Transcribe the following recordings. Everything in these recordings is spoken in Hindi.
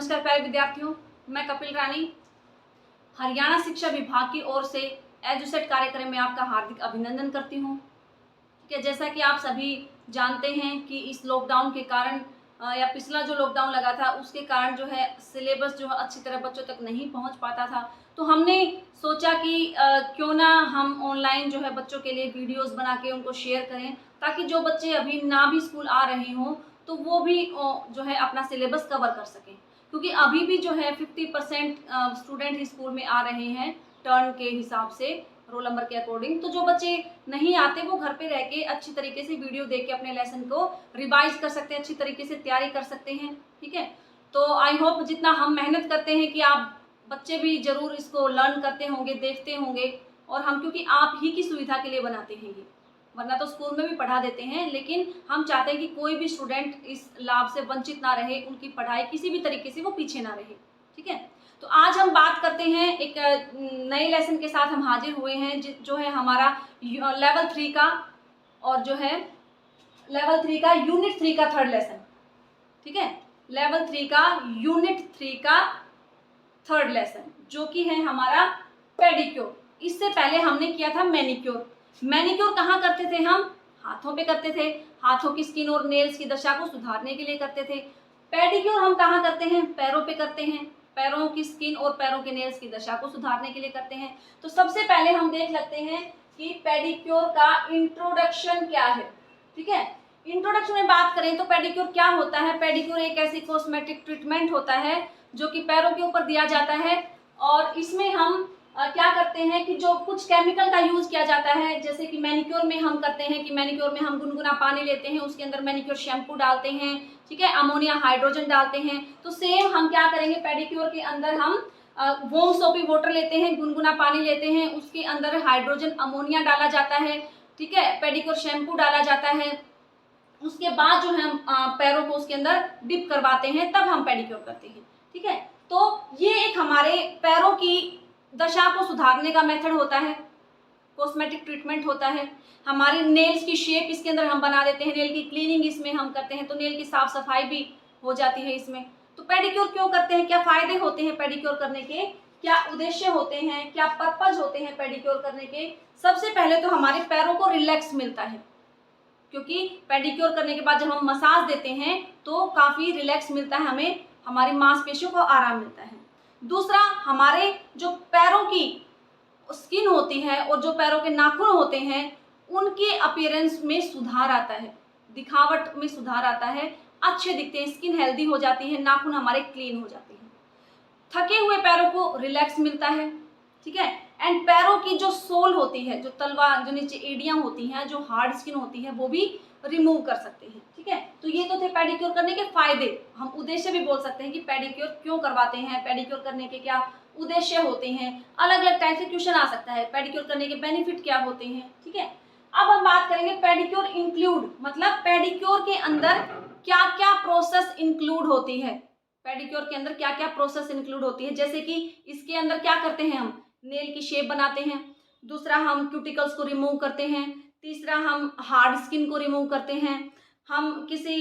नमस्कार प्यारे विद्यार्थियों, मैं कपिल रानी हरियाणा शिक्षा विभाग की ओर से एजुसेट कार्यक्रम में आपका हार्दिक अभिनंदन करती हूँ। ठीक है, जैसा कि आप सभी जानते हैं कि इस लॉकडाउन के कारण या पिछला जो लॉकडाउन लगा था उसके कारण जो है सिलेबस जो है अच्छी तरह बच्चों तक नहीं पहुंच पाता था। तो हमने सोचा कि क्यों ना हम ऑनलाइन जो है बच्चों के लिए वीडियोस बना के उनको शेयर करें, ताकि जो बच्चे अभी ना भी स्कूल आ रहे हों तो वो भी जो है अपना सिलेबस कवर कर सकें, क्योंकि अभी भी जो है 50% स्टूडेंट ही स्कूल में आ रहे हैं टर्न के हिसाब से, रोल नंबर के अकॉर्डिंग। तो जो बच्चे नहीं आते वो घर पे रह के अच्छी तरीके से वीडियो देख के अपने लेसन को रिवाइज कर सकते हैं, अच्छी तरीके से तैयारी कर सकते हैं। ठीक है, तो आई होप जितना हम मेहनत करते हैं कि आप बच्चे भी जरूर इसको लर्न करते होंगे, देखते होंगे, और हम क्योंकि आप ही की सुविधा के लिए बनाते हैं ये, वरना तो स्कूल में भी पढ़ा देते हैं, लेकिन हम चाहते हैं कि कोई भी स्टूडेंट इस लाभ से वंचित ना रहे, उनकी पढ़ाई किसी भी तरीके से वो पीछे ना रहे। ठीक है, तो आज हम बात करते हैं एक नए लेसन के साथ हम हाजिर हुए हैं जो है हमारा लेवल 3 का, और जो है लेवल 3 का यूनिट 3 का थर्ड लेसन। ठीक है, लेवल 3 का यूनिट 3 का थर्ड लेसन जो कि है हमारा पेडिक्योर। इससे पहले हमने किया था मैनिक्योर। मैनिक्योर कहाँ करते थे हम? हाथों पे करते थे, हाथों की स्किन और नेल्स की दशा को सुधारने के लिए करते थे। पेडिक्योर हम कहाँ करते हैं? पैरों पे करते हैं, पैरों की स्किन और पैरों के नेल्स की दशा को सुधारने के लिए करते हैं। तो सबसे पहले हम देख लेते हैं कि पेडिक्योर का इंट्रोडक्शन क्या है। ठीक है, इंट्रोडक्शन में बात करें तो पेडिक्योर क्या होता है? पेडिक्योर एक ऐसी कॉस्मेटिक ट्रीटमेंट होता है जो कि पैरों के ऊपर दिया जाता है, और इसमें हम क्या करते हैं कि जो कुछ केमिकल का यूज किया जाता है, जैसे कि मैनिक्योर में हम करते हैं कि मैनिक्योर में हम गुनगुना पानी लेते हैं, उसके अंदर मैनिक्योर शैम्पू डालते हैं, ठीक है, अमोनिया हाइड्रोजन डालते हैं। तो सेम हम क्या करेंगे, पेडिक्योर के अंदर हम वार्म सोपी वाटर लेते हैं, गुनगुना पानी लेते हैं, उसके अंदर हाइड्रोजन अमोनिया डाला जाता है, ठीक है, पेडिक्योर शैम्पू डाला जाता है, उसके बाद जो है हम पैरों को उसके अंदर डिप करवाते हैं, तब हम पेडिक्योर करते हैं। ठीक है, तो ये एक हमारे पैरों की दशा को सुधारने का मेथड होता है, कॉस्मेटिक ट्रीटमेंट होता है। हमारी नेल्स की शेप इसके अंदर हम बना देते हैं, नेल की क्लीनिंग इसमें हम करते हैं, तो नेल की साफ सफाई भी हो जाती है इसमें। तो पेडिक्योर क्यों करते हैं, क्या फायदे होते हैं पेडिक्योर करने के, क्या उद्देश्य होते हैं, क्या पर्पज होते हैं पेडिक्योर करने के? सबसे पहले तो हमारे पैरों को रिलैक्स मिलता है, क्योंकि पेडिक्योर करने के बाद जब हम मसाज देते हैं तो काफी रिलैक्स मिलता है हमें, हमारी मांसपेशियों को आराम मिलता है। दूसरा, हमारे जो पैरों की स्किन होती है और जो पैरों के नाखून होते हैं उनके अपीयरेंस में सुधार आता है, दिखावट में सुधार आता है, अच्छे दिखते हैं, स्किन हेल्दी हो जाती है, नाखून हमारे क्लीन हो जाते हैं, थके हुए पैरों को रिलैक्स मिलता है। ठीक है, एंड पैरों की जो सोल होती है, जो तलवा, जो नीचे एड़ियां होती हैं, जो हार्ड स्किन होती है, वो भी रिमूव कर सकते हैं। ठीक है, तो ये तो थे पेडिक्योर करने के फायदे। हम उद्देश्य भी बोल सकते हैं कि पेडिक्योर क्यों करवाते हैं, पेडिक्योर करने के क्या उद्देश्य होते हैं। अलग अलग टाइप से क्वेश्चन आ सकता है, पेडिक्योर करने के बेनिफिट क्या होते हैं। ठीक है, अब हम बात करेंगे पेडिक्योर इंक्लूड, मतलब पेडिक्योर के अंदर क्या क्या प्रोसेस इंक्लूड होती है, पेडिक्योर के अंदर क्या क्या प्रोसेस इंक्लूड होती है। जैसे कि इसके अंदर क्या करते हैं, हम नेल की शेप बनाते हैं, दूसरा हम क्यूटिकल्स को रिमूव करते हैं, तीसरा हम हार्ड स्किन को रिमूव करते हैं, हम किसी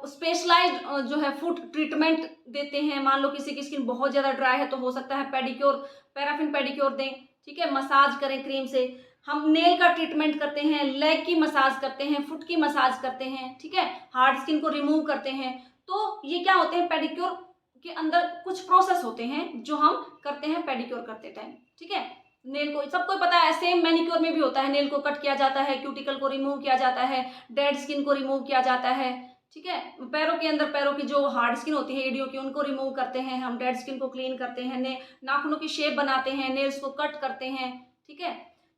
स्पेशलाइज्ड जो है फुट ट्रीटमेंट देते हैं। मान लो किसी की स्किन बहुत ज़्यादा ड्राई है तो हो सकता है पेडिक्योर, पैराफिन पेडिक्योर दें, ठीक है, मसाज करें क्रीम से। हम नेल का ट्रीटमेंट करते हैं, लेग की मसाज करते हैं, फुट की मसाज करते हैं, ठीक है, हार्ड स्किन को रिमूव करते हैं। तो ये क्या होते हैं, पेडिक्योर के अंदर कुछ प्रोसेस होते हैं जो हम करते हैं पेडिक्योर करते टाइम। ठीक है, नेल को सबको पता है, सेम मैनिक्योर में भी होता है, नेल को कट किया जाता है, क्यूटिकल को रिमूव किया जाता है, डेड स्किन को रिमूव किया जाता है। ठीक है, पैरों के अंदर पैरों की जो हार्ड स्किन होती है एड़ियों की, उनको रिमूव करते हैं हम, डेड स्किन को क्लीन करते हैं, नाखूनों की शेप बनाते हैं, नेल्स को कट करते हैं। ठीक है,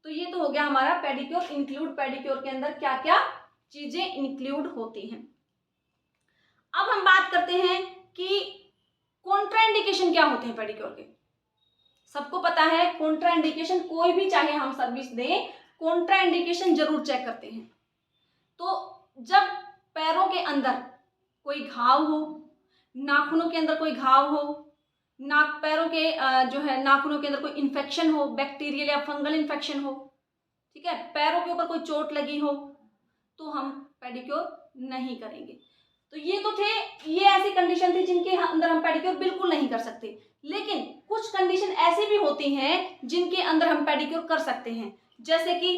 तो ये तो हो गया हमारा पेडिक्योर इंक्लूड, पेडिक्योर के अंदर क्या क्या चीजें इंक्लूड होती हैं। अब हम बात करते हैं कि कॉन्ट्राइंडिकेशन क्या होते हैं पेडिक्योर के। सबको पता है कॉन्ट्राइंडिकेशन, कोई भी चाहे हम सर्विस दें, कॉन्ट्राइंडिकेशन जरूर चेक करते हैं। तो जब पैरों के अंदर कोई घाव हो, नाखूनों के अंदर कोई घाव हो, पैरों के जो है नाखूनों के अंदर कोई इन्फेक्शन हो, बैक्टीरियल या फंगल इन्फेक्शन हो, ठीक है, पैरों के ऊपर कोई चोट लगी हो, तो हम पेडिक्योर नहीं करेंगे। तो ये तो थे, ये ऐसी कंडीशन थी जिनके अंदर हम पेडिक्योर बिल्कुल नहीं कर सकते। लेकिन कुछ कंडीशन ऐसी भी होती हैं जिनके अंदर हम पेडिक्योर कर सकते हैं, जैसे कि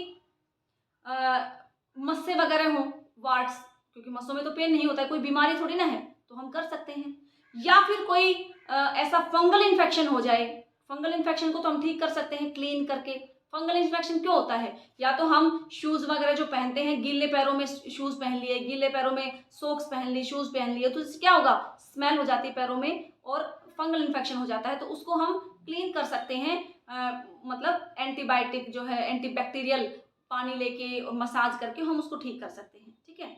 मस्से वगैरह हो, वार्ड्स, क्योंकि मस्सों में तो पेन नहीं होता है, कोई बीमारी थोड़ी ना है, तो हम कर सकते हैं। या फिर कोई ऐसा फंगल इन्फेक्शन हो जाए, फंगल इन्फेक्शन को तो हम ठीक कर सकते हैं क्लीन करके। फंगल इन्फेक्शन क्यों होता है? या तो हम शूज़ वगैरह जो पहनते हैं, गीले पैरों में शूज़ पहन लिए, गीले पैरों में सॉक्स पहन लिए, शूज़ पहन लिए, तो इससे क्या होगा, स्मेल हो जाती है पैरों में और फंगल इन्फेक्शन हो जाता है, तो उसको हम क्लीन कर सकते हैं। मतलब एंटीबायोटिक जो है, एंटीबैक्टीरियल पानी लेके मसाज करके हम उसको ठीक कर सकते हैं। ठीक है,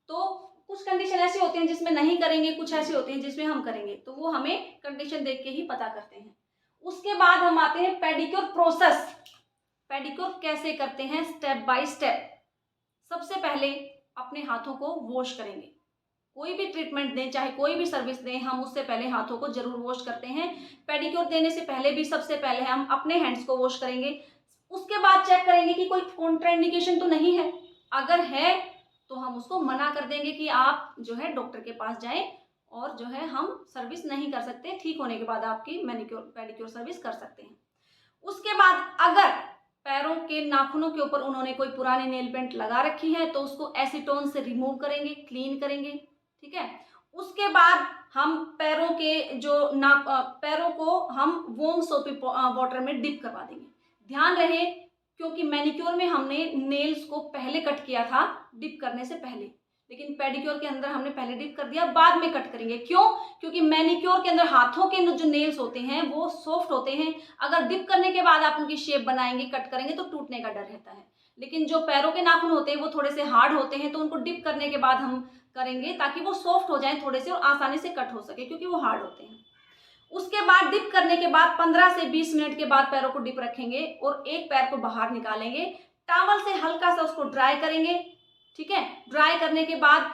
तो कुछ कंडीशन ऐसी होती हैं जिसमें नहीं करेंगे, कुछ ऐसी होती हैं जिसमें हम करेंगे, तो वो हमें कंडीशन देख के ही पता करते हैं। उसके बाद हम आते हैं पेडिक्योर प्रोसेस। पेडिक्योर कैसे करते हैं, स्टेप बाय स्टेप। सबसे पहले अपने हाथों को वॉश करेंगे। कोई भी ट्रीटमेंट दें, चाहे कोई भी सर्विस दें, हम उससे पहले हाथों को जरूर वॉश करते हैं। पेडिक्योर देने से पहले भी सबसे पहले हम अपने हैंड्स को वॉश करेंगे। उसके बाद चेक करेंगे कि कोई कॉन्ट्राइंडिकेशन तो नहीं है। अगर है तो हम उसको मना कर देंगे कि आप जो है डॉक्टर के पास जाएं, और जो है हम सर्विस नहीं कर सकते, ठीक होने के बाद आपकी मैनिक्योर पेडिक्योर सर्विस कर सकते हैं। उसके बाद अगर पैरों के नाखूनों के ऊपर उन्होंने कोई पुरानी नेल पेंट लगा रखी है तो उसको एसीटोन से रिमूव करेंगे, क्लीन करेंगे। ठीक है, उसके बाद हम पैरों के जो पैरों को हम वार्म सोपी वाटर में डिप करवा देंगे। ध्यान रहे, क्योंकि मैनिक्योर में हमने नेल्स को पहले कट किया था डिप करने से पहले, लेकिन पेडिक्योर के अंदर हमने पहले डिप कर दिया, बाद में कट करेंगे। क्यों? क्योंकि मैनिक्योर के अंदर हाथों के जो नेल्स होते हैं वो सॉफ्ट होते हैं। अगर डिप करने के बाद आप उनकी शेप बनाएंगे, कट करेंगे, तो टूटने का डर रहता है। लेकिन जो पैरों के नाखून होते हैं वो थोड़े से हार्ड होते हैं, तो उनको डिप करने के बाद हम करेंगे ताकि वो सॉफ्ट हो जाए थोड़े से और आसानी से कट हो सके, क्योंकि वो हार्ड होते हैं। उसके बाद डिप करने के बाद 15 से 20 मिनट के बाद पैरों को डिप रखेंगे और एक पैर को बाहर निकालेंगे, टॉवल से हल्का सा उसको ड्राई करेंगे। ठीक है, ड्राई करने के बाद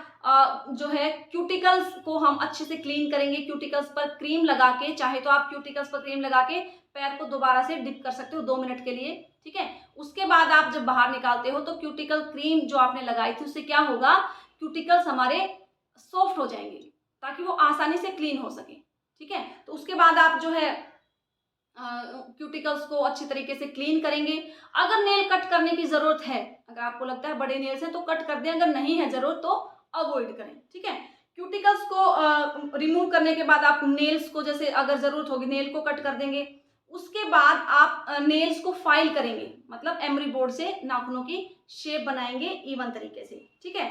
जो है क्यूटिकल्स को हम अच्छे से क्लीन करेंगे। क्यूटिकल्स पर क्रीम लगा के, चाहे तो आप क्यूटिकल्स पर क्रीम लगा के पैर को दोबारा से डिप कर सकते हो 2 मिनट के लिए। ठीक है, उसके बाद आप जब बाहर निकालते हो तो क्यूटिकल क्रीम जो आपने लगाई थी उससे क्या होगा, क्यूटिकल्स हमारे सॉफ्ट हो जाएंगे ताकि वो आसानी से क्लीन हो सके। ठीक है, तो उसके बाद आप जो है क्यूटिकल्स को अच्छी तरीके से क्लीन करेंगे। अगर नेल कट करने की जरूरत है, अगर आपको लगता है बड़े नेल्स हैं तो कट कर दें, अगर नहीं है जरूरत तो अवॉइड करें। ठीक है, क्यूटिकल्स को रिमूव करने के बाद आप नेल्स को, जैसे अगर जरूरत होगी नेल को कट कर देंगे। उसके बाद आप नेल्स को फाइल करेंगे, मतलब एमरी बोर्ड से नाखूनों की शेप बनाएंगे इवन तरीके से। ठीक है,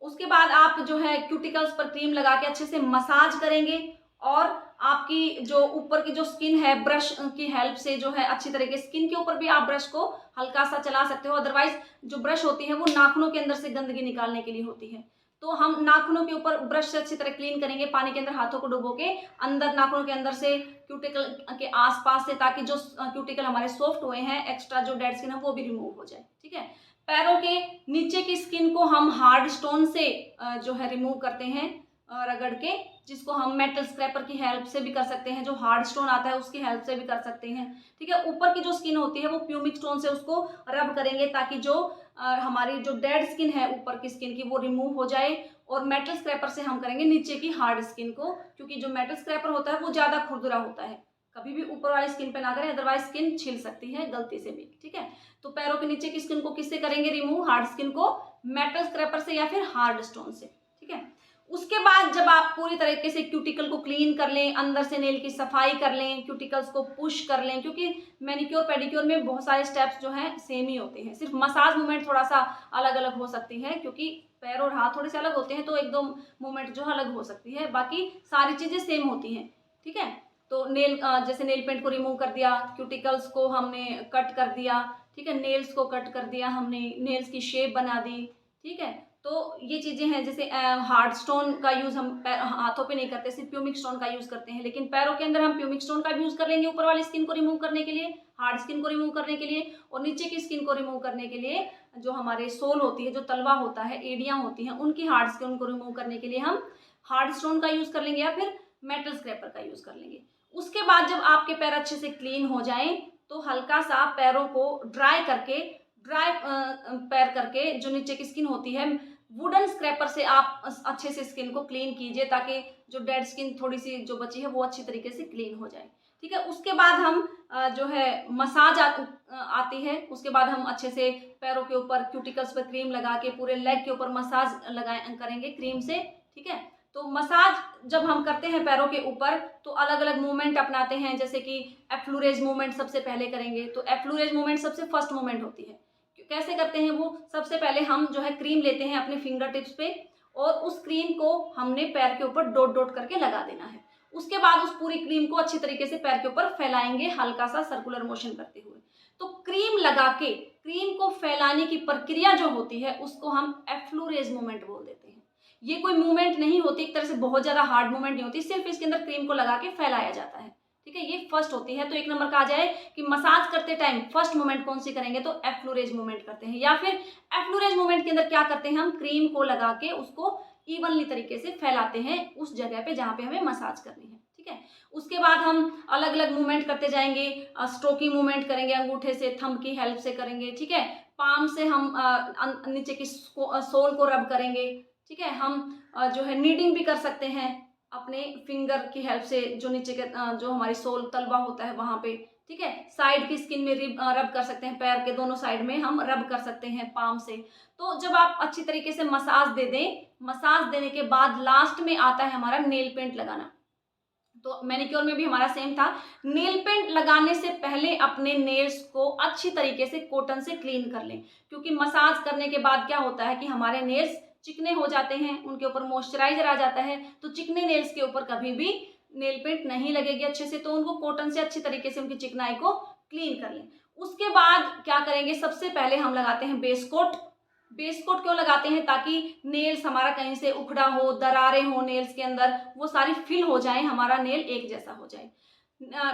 उसके बाद आप जो है क्यूटिकल्स पर क्रीम लगा के अच्छे से मसाज करेंगे और आपकी जो ऊपर की जो स्किन है, ब्रश की हेल्प से जो है अच्छी तरीके, स्किन के ऊपर भी आप ब्रश को हल्का सा चला सकते हो। अदरवाइज जो ब्रश होती है वो नाखूनों के अंदर से गंदगी निकालने के लिए होती है, तो हम नाखूनों के ऊपर ब्रश से अच्छी तरह क्लीन करेंगे, पानी के अंदर हाथों को डुबो के अंदर नाखूनों के अंदर से क्यूटिकल के आसपास से, ताकि जो क्यूटिकल हमारे सॉफ्ट हुए हैं, एक्स्ट्रा जो डेड स्किन है वो भी रिमूव हो जाए। ठीक है, पैरों के नीचे की स्किन को हम हार्ड स्टोन से जो है रिमूव करते हैं रगड़ के, जिसको हम मेटल स्क्रैपर की हेल्प से भी कर सकते हैं, जो हार्ड स्टोन आता है उसकी हेल्प से भी कर सकते हैं। ठीक है, ऊपर की जो स्किन होती है वो प्यूमिक स्टोन से उसको रब करेंगे ताकि जो हमारी जो डेड स्किन है ऊपर की स्किन की वो रिमूव हो जाए। और मेटल स्क्रैपर से हम करेंगे नीचे की हार्ड स्किन को, क्योंकि जो मेटल स्क्रैपर होता है वो ज़्यादा खुरदुरा होता है। कभी भी ऊपर वाली स्किन पे ना करें, अदरवाइज स्किन छिल सकती है गलती से भी। ठीक है, तो पैरों के नीचे की स्किन को किससे करेंगे रिमूव? हार्ड स्किन को मेटल स्क्रैपर से या फिर हार्ड स्टोन से। ठीक है, उसके बाद जब आप पूरी तरीके से क्यूटिकल को क्लीन कर लें, अंदर से नेल की सफाई कर लें, क्यूटिकल्स को पुश कर लें, क्योंकि मैनिक्योर पेडिक्योर में बहुत सारे स्टेप्स जो हैं सेम ही होते हैं, सिर्फ मसाज मूवमेंट थोड़ा सा अलग अलग हो सकती है, क्योंकि पैर और हाथ थोड़े से अलग होते हैं तो एक दो मूवमेंट जो अलग हो सकती है, बाकी सारी चीज़ें सेम होती हैं। ठीक है, तो नेल जैसे नेल पेंट को रिमूव कर दिया, क्यूटिकल्स को हमने कट कर दिया। ठीक है, नेल्स को कट कर दिया हमने, नेल्स की शेप बना दी। ठीक है, तो ये चीज़ें हैं। जैसे हार्ड स्टोन का यूज़ हम हाथों पे नहीं करते, सिर्फ प्यूमिक स्टोन का यूज़ करते हैं, लेकिन पैरों के अंदर हम प्यूमिक स्टोन का भी यूज़ कर लेंगे ऊपर वाली स्किन को रिमूव करने के लिए, हार्ड स्किन को रिमूव करने के लिए, और नीचे की स्किन को रिमूव करने के लिए जो हमारे सोल होती है, जो तलवा होता है, एड़ियाँ होती हैं, उनकी हार्ड स्किन को रिमूव करने के लिए हम हार्ड स्टोन का यूज़ कर लेंगे या फिर मेटल स्क्रैपर का यूज़ कर लेंगे। उसके बाद जब आपके पैर अच्छे से क्लीन हो जाएं तो हल्का सा पैरों को ड्राई पैर करके जो नीचे की स्किन होती है वुडन स्क्रैपर से आप अच्छे से स्किन को क्लीन कीजिए, ताकि जो डेड स्किन थोड़ी सी जो बची है वो अच्छी तरीके से क्लीन हो जाए। ठीक है, उसके बाद हम जो है मसाज आती है। उसके बाद हम अच्छे से पैरों के ऊपर क्यूटिकल्स पर क्रीम लगा के पूरे लेग के ऊपर मसाज करेंगे क्रीम से। ठीक है, तो मसाज जब हम करते हैं पैरों के ऊपर तो अलग अलग मूवमेंट अपनाते हैं, जैसे कि एफ्लूरेज मूवमेंट सबसे पहले करेंगे। तो एफ्लूरेज मूवमेंट सबसे फर्स्ट मूवमेंट होती है। कैसे करते हैं वो, सबसे पहले हम जो है क्रीम लेते हैं अपने फिंगर टिप्स पे और उस क्रीम को हमने पैर के ऊपर डॉट डॉट करके लगा देना है। उसके बाद उस पूरी क्रीम को अच्छी तरीके से पैर के ऊपर फैलाएंगे, हल्का सा सर्कुलर मोशन करते हुए। तो क्रीम लगा के क्रीम को फैलाने की प्रक्रिया जो होती है उसको हम एफ्लूरेज मूवमेंट बोल देते हैं। ये कोई मूवमेंट नहीं होती, एक तरह से बहुत ज्यादा हार्ड मूवमेंट नहीं होती, सिर्फ इसके अंदर क्रीम को लगा के फैलाया जाता है। ठीक है, ये फर्स्ट होती है। तो एक नंबर का आ जाए कि मसाज करते टाइम फर्स्ट मूवमेंट कौन सी करेंगे, तो एफ्लूरेज मूवमेंट करते हैं। या फिर एफ्लूरेज मूवमेंट के अंदर क्या करते हैं, हम क्रीम को लगा के उसको इवनली तरीके से फैलाते हैं उस जगह पे जहाँ पे हमें मसाज करनी है। ठीक है, उसके बाद हम अलग अलग मूवमेंट करते जाएंगे। स्ट्रोकिंग मूवमेंट करेंगे, अंगूठे से थंब की हेल्प से करेंगे। ठीक है, पाम से हम नीचे की सोल को रब करेंगे। ठीक है, हम जो है नीडिंग भी कर सकते हैं अपने फिंगर की हेल्प से, जो नीचे के जो हमारी सोल तलवा होता है वहां पे। ठीक है, साइड की स्किन में रब कर सकते हैं, पैर के दोनों साइड में हम रब कर सकते हैं पाम से। तो जब आप अच्छी तरीके से मसाज दे दें, मसाज देने के बाद लास्ट में आता है हमारा नेल पेंट लगाना। तो मैनिक्योर में भी हमारा सेम था। नेल पेंट लगाने से पहले अपने नेल्स को अच्छी तरीके से कॉटन से क्लीन कर लें, क्योंकि मसाज करने के बाद क्या होता है कि हमारे नेल्स चिकने हो जाते हैं, उनके ऊपर मॉइस्चराइजर आ जाता है। तो चिकने नेल्स के ऊपर कभी भी नेल पेंट नहीं लगेगी अच्छे से। तो उनको कॉटन से अच्छी तरीके से उनकी चिकनाई को क्लीन कर लें। उसके बाद क्या करेंगे, सबसे पहले हम लगाते हैं बेस कोट। बेस कोट क्यों लगाते हैं, ताकि नेल्स हमारा कहीं से उखड़ा हो, दरारें हो नेल्स के अंदर, वो सारी फिल हो जाए, हमारा नेल एक जैसा हो जाए।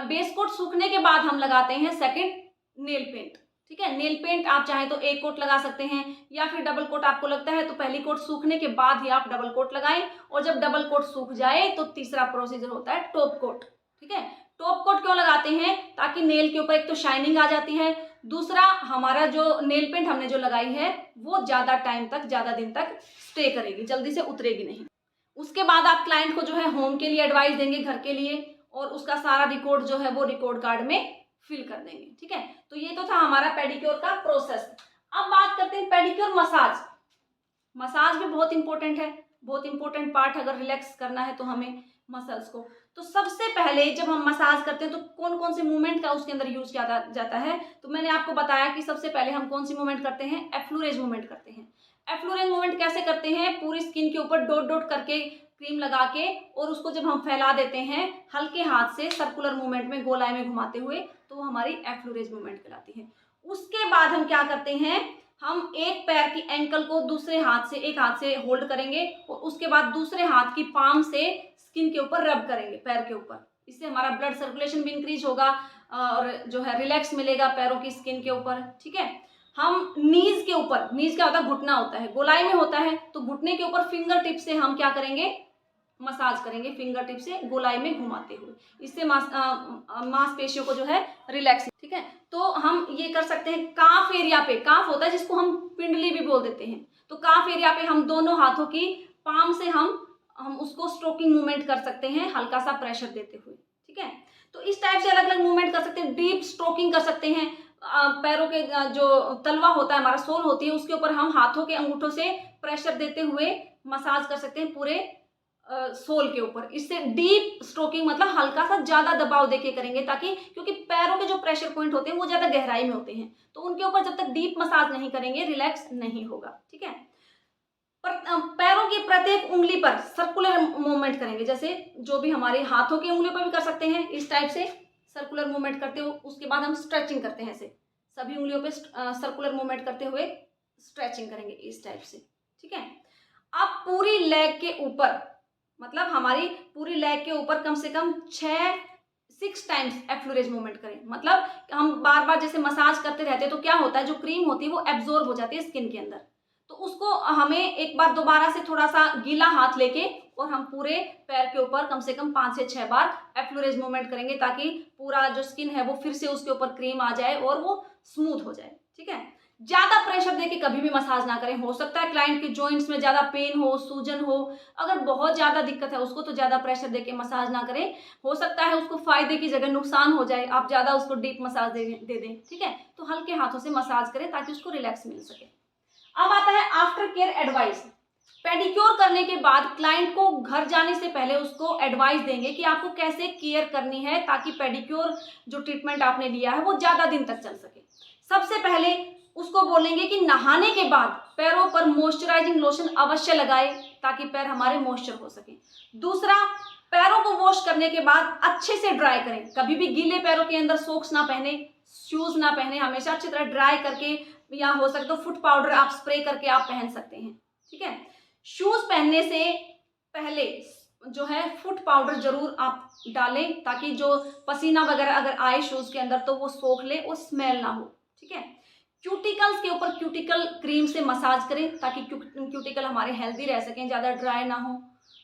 बेस कोट सूखने के बाद हम लगाते हैं सेकंड नेल पेंट। ठीक है, नेल पेंट आप चाहें तो एक कोट लगा सकते हैं, या फिर डबल कोट आपको लगता है तो पहली कोट सूखने के बाद ही आप डबल कोट लगाएं। और जब डबल कोट सूख जाए तो तीसरा प्रोसीजर होता है टॉप कोट। ठीक है, टॉप कोट क्यों लगाते हैं, ताकि नेल के ऊपर एक तो शाइनिंग आ जाती है, दूसरा हमारा जो नेल पेंट हमने जो लगाई है वो ज्यादा टाइम तक, ज्यादा दिन तक स्टे करेगी, जल्दी से उतरेगी नहीं। उसके बाद आप क्लाइंट को जो है होम के लिए एडवाइस देंगे, घर के लिए, और उसका सारा रिकॉर्ड जो है वो रिकॉर्ड कार्ड में फिल कर देंगे। ठीक है, तो ये तो था हमारा पेडिक्योर का प्रोसेस। अब बात करते हैं पेडिक्योर मसाज। मसाज भी बहुत इंपॉर्टेंट है, बहुत इंपॉर्टेंट पार्ट। अगर रिलैक्स करना है तो हमें मसल्स को, तो सबसे पहले जब हम मसाज करते हैं तो कौन कौन से मूवमेंट का उसके अंदर यूज किया जाता है, तो मैंने आपको बताया कि सबसे पहले हम कौन सी मूवमेंट करते हैं, एफ्लूरेज मूवमेंट करते हैं। एफ्लूरेज मूवमेंट कैसे करते हैं, पूरी स्किन के ऊपर डॉट डॉट करके क्रीम लगा के, और उसको जब हम फैला देते हैं हल्के हाथ से सर्कुलर मूवमेंट में, गोलाई में घुमाते हुए, तो वो हमारी एफ्लूरेज मूवमेंट कहलाती है। उसके बाद हम क्या करते हैं, हम एक पैर की एंकल को दूसरे हाथ से, एक हाथ से होल्ड करेंगे और उसके बाद दूसरे हाथ की पाम से स्किन के ऊपर रब करेंगे पैर के ऊपर। इससे हमारा ब्लड सर्कुलेशन भी इंक्रीज होगा और जो है रिलैक्स मिलेगा पैरों की स्किन के ऊपर। ठीक है, हम नीज के ऊपर, नीज क्या होता है, घुटना होता है, गोलाई में होता है, तो घुटने के ऊपर फिंगर टिप से हम क्या करेंगे, मसाज करेंगे फिंगर टिप से गोलाई में घुमाते हुए। इससे मांसपेशियों को जो है रिलैक्स। ठीक है, तो हम ये कर सकते हैं काफ एरिया पे, काफ होता है जिसको हम पिंडली भी बोल देते हैं, तो काफ एरिया पे हम दोनों हाथों की पाम से हम उसको स्ट्रोकिंग मूवमेंट कर सकते हैं, हल्का सा प्रेशर देते हुए। ठीक है, तो इस टाइप से अलग अलग मूवमेंट कर सकते हैं। डीप स्ट्रोकिंग कर सकते हैं, पैरों के जो तलवा होता है, हमारा सोल होती है, उसके ऊपर हम हाथों के अंगूठों से प्रेशर देते हुए मसाज कर सकते हैं पूरे सोल के ऊपर। इससे डीप स्ट्रोकिंग मतलब हल्का सा ज्यादा दबाव देके करेंगे, ताकि क्योंकि पैरों के जो प्रेशर पॉइंट होते हैं वो ज्यादा गहराई में होते हैं, तो उनके ऊपर जब तक डीप मसाज नहीं करेंगे रिलैक्स नहीं होगा। ठीक है, पर पैरों की प्रत्येक उंगली पर सर्कुलर मूवमेंट करेंगे, जैसे जो भी हमारे हाथों की उंगलियों पर भी कर सकते हैं इस टाइप से सर्कुलर मूवमेंट करते हुए। उसके बाद हम स्ट्रेचिंग करते हैं, ऐसे सभी उंगलियों पे सर्कुलर मूवमेंट करते हुए स्ट्रेचिंग करेंगे इस टाइप से। ठीक है, अब पूरी लेग के ऊपर, मतलब हमारी पूरी लेग के ऊपर कम से कम 6 टाइम्स एफ्लूरेज मूवमेंट करें। मतलब हम बार बार जैसे मसाज करते रहते हैं तो क्या होता है, जो क्रीम होती है वो एब्जॉर्ब हो जाती है स्किन के अंदर, तो उसको हमें एक बार दोबारा से थोड़ा सा गीला हाथ लेके और हम पूरे पैर के ऊपर कम से कम 5 से 6 बार एफ्लूरेज मूवमेंट करेंगे, ताकि पूरा जो स्किन है वो फिर से उसके ऊपर क्रीम आ जाए और वो स्मूथ हो जाए। ठीक है, ज़्यादा प्रेशर देके कभी भी मसाज ना करें। हो सकता है क्लाइंट के जॉइंट्स में ज़्यादा पेन हो, सूजन हो, अगर बहुत ज़्यादा दिक्कत है उसको तो ज़्यादा प्रेशर देके मसाज ना करें। हो सकता है उसको फ़ायदे की जगह नुकसान हो जाए, आप ज़्यादा उसको डीप मसाज दे दें, ठीक है। तो हल्के हाथों से मसाज करें ताकि उसको रिलैक्स मिल सके। अब आता है आफ्टर केयर एडवाइस। पेडिक्योर करने के बाद क्लाइंट को घर जाने से पहले उसको एडवाइस देंगे कि आपको कैसे केयर करनी है ताकि पेडिक्योर जो ट्रीटमेंट आपने लिया है वो ज़्यादा दिन तक चल सके। सबसे पहले उसको बोलेंगे कि नहाने के बाद पैरों पर मॉइस्चराइजिंग लोशन अवश्य लगाए ताकि पैर हमारे मॉइस्चर हो सके। दूसरा, पैरों को वॉश करने के बाद अच्छे से ड्राई करें। कभी भी गीले पैरों के अंदर सॉक्स ना पहने, शूज ना पहने, हमेशा अच्छी तरह ड्राई करके, या हो सके तो फुट पाउडर आप स्प्रे करके आप पहन सकते हैं, ठीक है। शूज पहनने से पहले जो है फुट पाउडर जरूर आप डालें ताकि जो पसीना वगैरह अगर आए शूज के अंदर तो वो सोख ले, वो स्मेल ना हो, ठीक है। क्यूटिकल्स के ऊपर क्यूटिकल क्रीम से मसाज करें ताकि क्यूटिकल हमारे हेल्दी रह सकें, ज़्यादा ड्राई ना हो,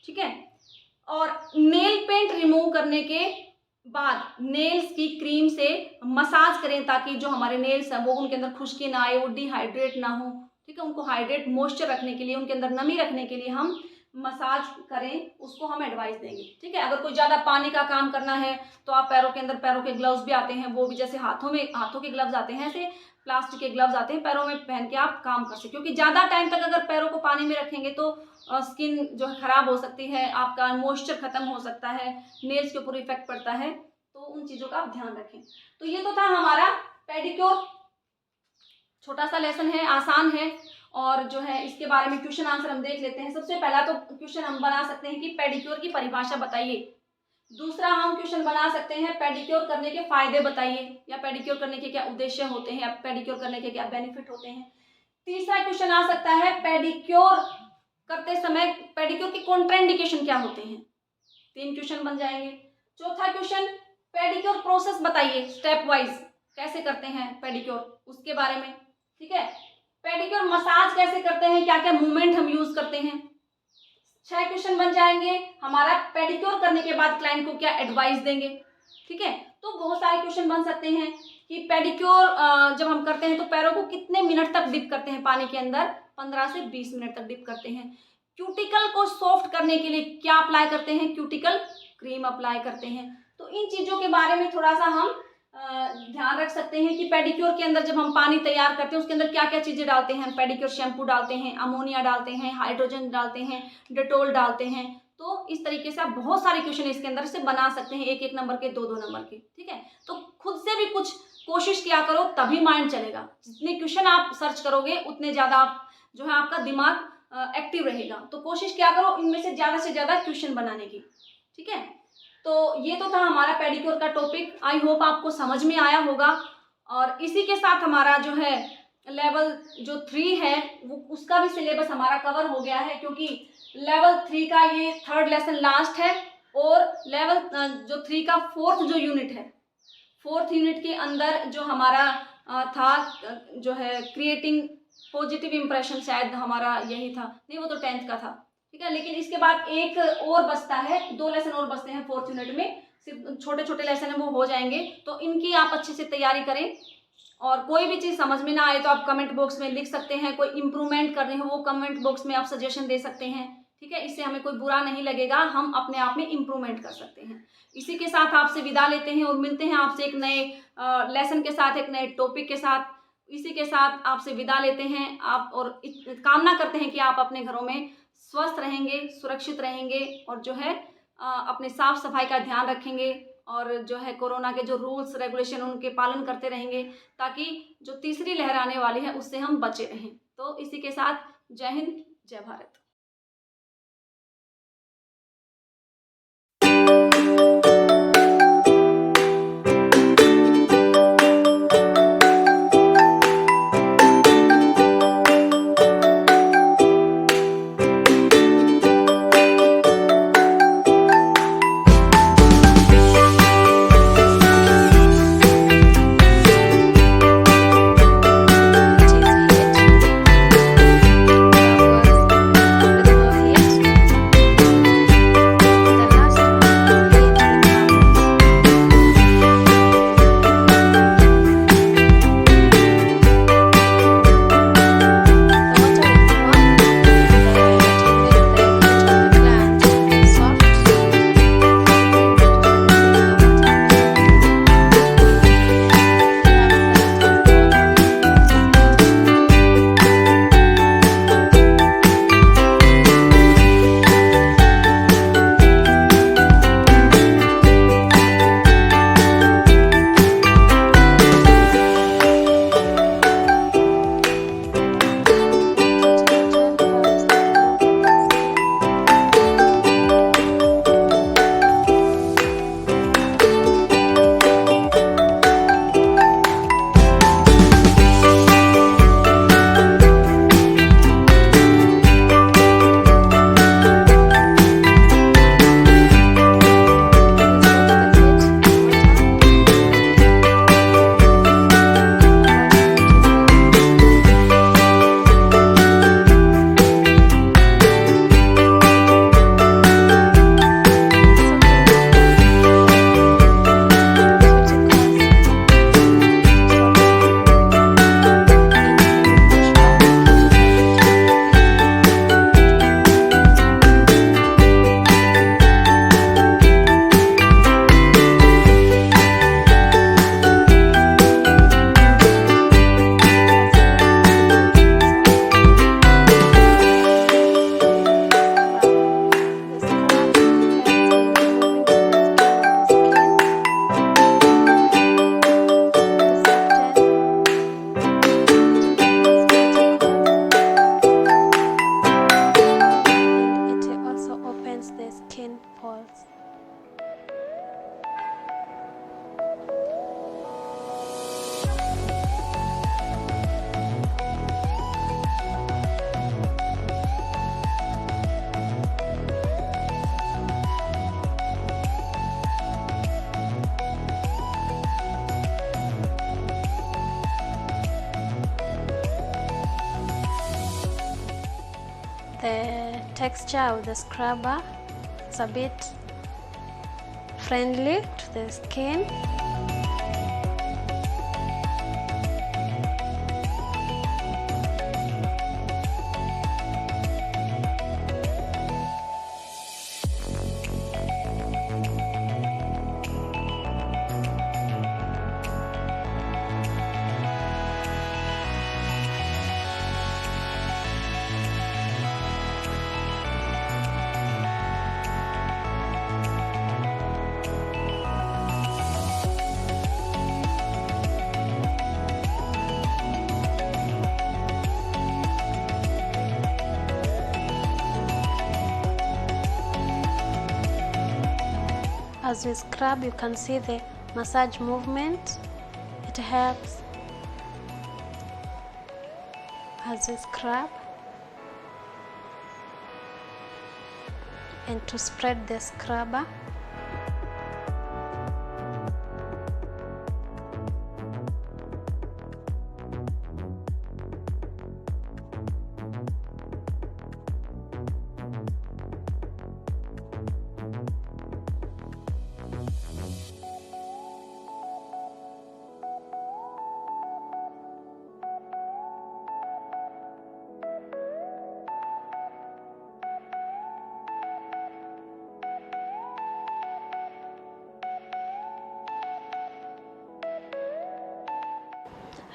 ठीक है। और नेल पेंट रिमूव करने के बाद नेल्स की क्रीम से मसाज करें ताकि जो हमारे नेल्स हैं वो उनके अंदर खुश्की ना आए, वो डिहाइड्रेट ना हो, ठीक है। उनको हाइड्रेट मॉइस्चर रखने के लिए, उनके अंदर नमी रखने के लिए हम मसाज करें, उसको हम एडवाइस देंगे, ठीक है। अगर कोई ज़्यादा पानी का काम करना है तो आप पैरों के अंदर, पैरों के ग्लव्स भी आते हैं, वो भी जैसे हाथों के ग्लव्स आते हैं, ऐसे प्लास्टिक के ग्लव्स आते हैं, पैरों में पहन के आप काम कर सकते, क्योंकि ज़्यादा टाइम तक अगर पैरों को पानी में रखेंगे तो स्किन जो है ख़राब हो सकती है, आपका मॉइस्चर ख़त्म हो सकता है, नेल्स के ऊपर इफेक्ट पड़ता है, तो उन चीज़ों का आप ध्यान रखें। तो ये तो था हमारा पेडिक्योर, छोटा सा लेसन है, आसान है, और जो है इसके बारे में क्वेश्चन आंसर हम देख लेते हैं। सबसे पहला तो क्वेश्चन हम बना सकते हैं कि पेडिक्योर की परिभाषा बताइए। दूसरा हम क्वेश्चन बना सकते हैं पेडिक्योर करने के फायदे बताइए, या पेडिक्योर करने के क्या उद्देश्य होते हैं, या पेडिक्योर करने के क्या बेनिफिट होते हैं। तीसरा क्वेश्चन आ सकता है पेडिक्योर करते समय पेडिक्योर की कॉन्ट्राइंडिकेशन क्या होते हैं। 3 क्वेश्चन बन जाएंगे। चौथा क्वेश्चन पेडिक्योर प्रोसेस बताइए, स्टेप वाइज कैसे करते हैं पेडिक्योर, उसके बारे में, ठीक है। पेडिक्योर मसाज कैसे करते हैं, क्या क्या मूवमेंट हम यूज करते हैं। 6 क्वेश्चन बन जाएंगे। हमारा पेडिक्योर करने के बाद क्लाइंट को क्या एडवाइस देंगे, ठीक है। तो बहुत सारे क्वेश्चन बन सकते हैं कि पेडिक्योर जब हम करते हैं तो पैरों को कितने मिनट तक डिप करते हैं पानी के अंदर, 15 से 20 मिनट तक डिप करते हैं। क्यूटिकल को सॉफ्ट करने के लिए क्या अप्लाई करते हैं, क्यूटिकल क्रीम अप्लाई करते हैं। तो इन चीज़ों के बारे में थोड़ा सा हम ध्यान रख सकते हैं कि पेडिक्योर के अंदर जब हम पानी तैयार करते हैं उसके अंदर क्या क्या चीज़ें डालते हैं। हम पेडिक्योर शैम्पू डालते हैं, अमोनिया डालते हैं, हाइड्रोजन डालते हैं, डेटोल डालते हैं। तो इस तरीके से आप बहुत सारे क्वेश्चन इसके अंदर से बना सकते हैं, 1-1 नंबर के, 2-2 नंबर के, ठीक है। तो खुद से भी कुछ कोशिश किया करो, तभी माइंड चलेगा। जितने क्वेश्चन आप सर्च करोगे उतने ज़्यादा आप जो है आपका दिमाग एक्टिव रहेगा। तो कोशिश क्या करो इनमें से ज़्यादा क्वेश्चन बनाने की, ठीक है। तो ये तो था हमारा पेडिक्योर का टॉपिक। आई होप आपको समझ में आया होगा। और इसी के साथ हमारा जो है लेवल जो 3 है वो उसका भी सिलेबस हमारा कवर हो गया है, क्योंकि लेवल 3 का ये 3rd लेसन लास्ट है। और लेवल जो 3 का 4th जो यूनिट है, 4th यूनिट के अंदर जो हमारा था जो है क्रिएटिंग पॉजिटिव इंप्रेशन, शायद हमारा यही था, नहीं वो तो 10th का था, ठीक है। लेकिन इसके बाद एक और बचता है, 2 लेसन और बचते हैं 4th यूनिट में, सिर्फ छोटे छोटे लेसन है वो हो जाएंगे। तो इनकी आप अच्छे से तैयारी करें। और कोई भी चीज़ समझ में ना आए तो आप कमेंट बॉक्स में लिख सकते हैं। कोई इम्प्रूवमेंट करनी हो वो कमेंट बॉक्स में आप सजेशन दे सकते हैं, ठीक है। इससे हमें कोई बुरा नहीं लगेगा, हम अपने आप में इम्प्रूवमेंट कर सकते हैं। इसी के साथ आपसे विदा लेते हैं और मिलते हैं आपसे एक नए लेसन के साथ, एक नए टॉपिक के साथ। इसी के साथ आपसे विदा लेते हैं आप, और कामना करते हैं कि आप अपने घरों में स्वस्थ रहेंगे, सुरक्षित रहेंगे, और जो है अपने साफ सफाई का ध्यान रखेंगे, और जो है कोरोना के जो रूल्स रेगुलेशन उनके पालन करते रहेंगे, ताकि जो तीसरी लहर आने वाली है उससे हम बचे रहें। तो इसी के साथ जय हिंद, जय Bharat. The texture of the scrubber is a bit friendly to the skin. As we scrub, you can see the massage movement. It helps as we scrub and to spread the scrubber.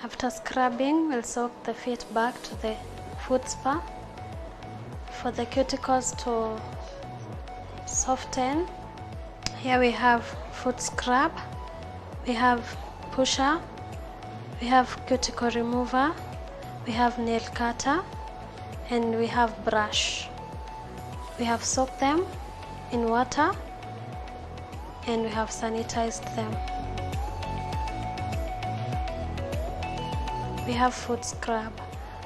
After scrubbing, we'll soak the feet back to the foot spa for the cuticles to soften. Here we have foot scrub, we have pusher, we have cuticle remover, we have nail cutter, and we have brush. We have soaked them in water and we have sanitized them. We have foot scrub.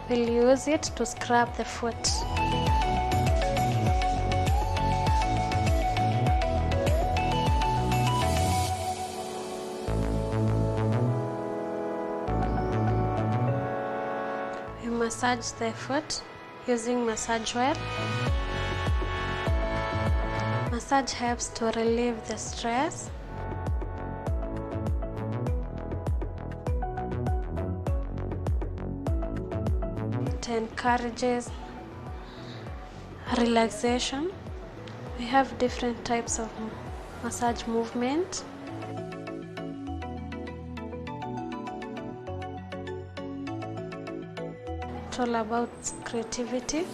We'll use it to scrub the foot. We massage the foot using massage oil. Massage helps to relieve the stress. It encourages relaxation. We have different types of massage movement. It's all about creativity.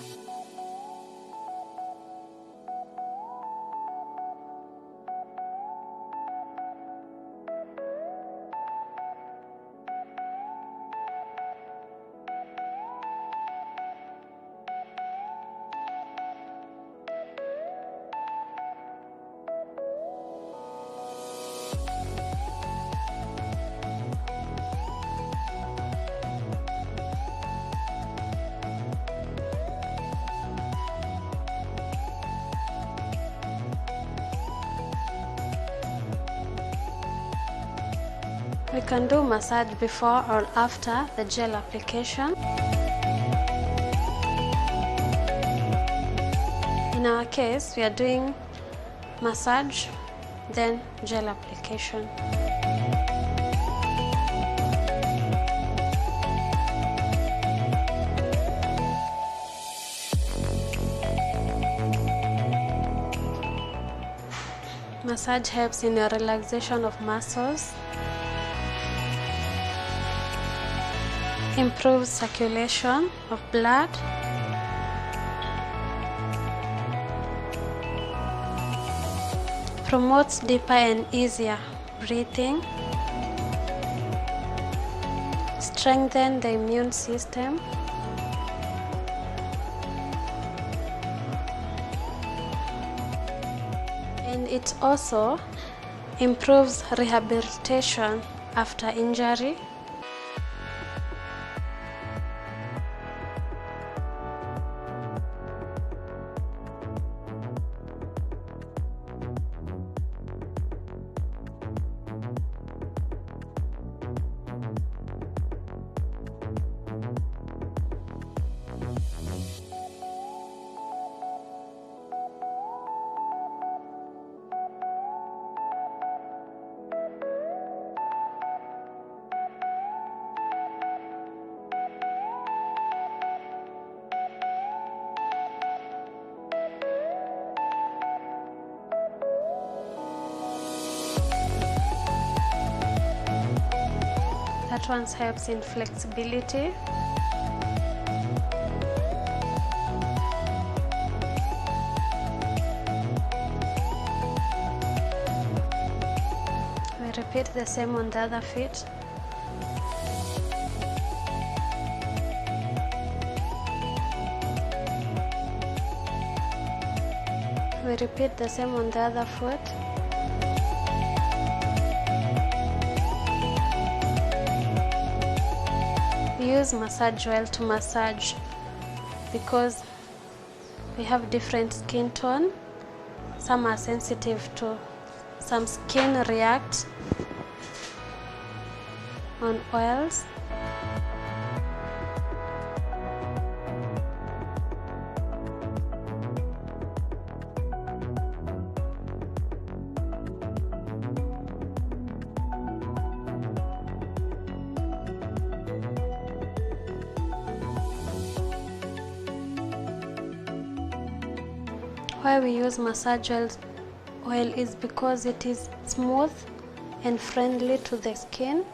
We can do massage before or after the gel application. In our case, we are doing massage, then gel application. Massage helps in the relaxation of muscles, improves circulation of blood, promotes deeper and easier breathing, strengthens the immune system, and it also improves rehabilitation after injury. That one helps in flexibility. We repeat the same on the other feet. We repeat the same on the other foot. We use massage oil to massage because we have different skin tone. Some are sensitive to some skin react on oils. Why we use massage oil is because it is smooth and friendly to the skin.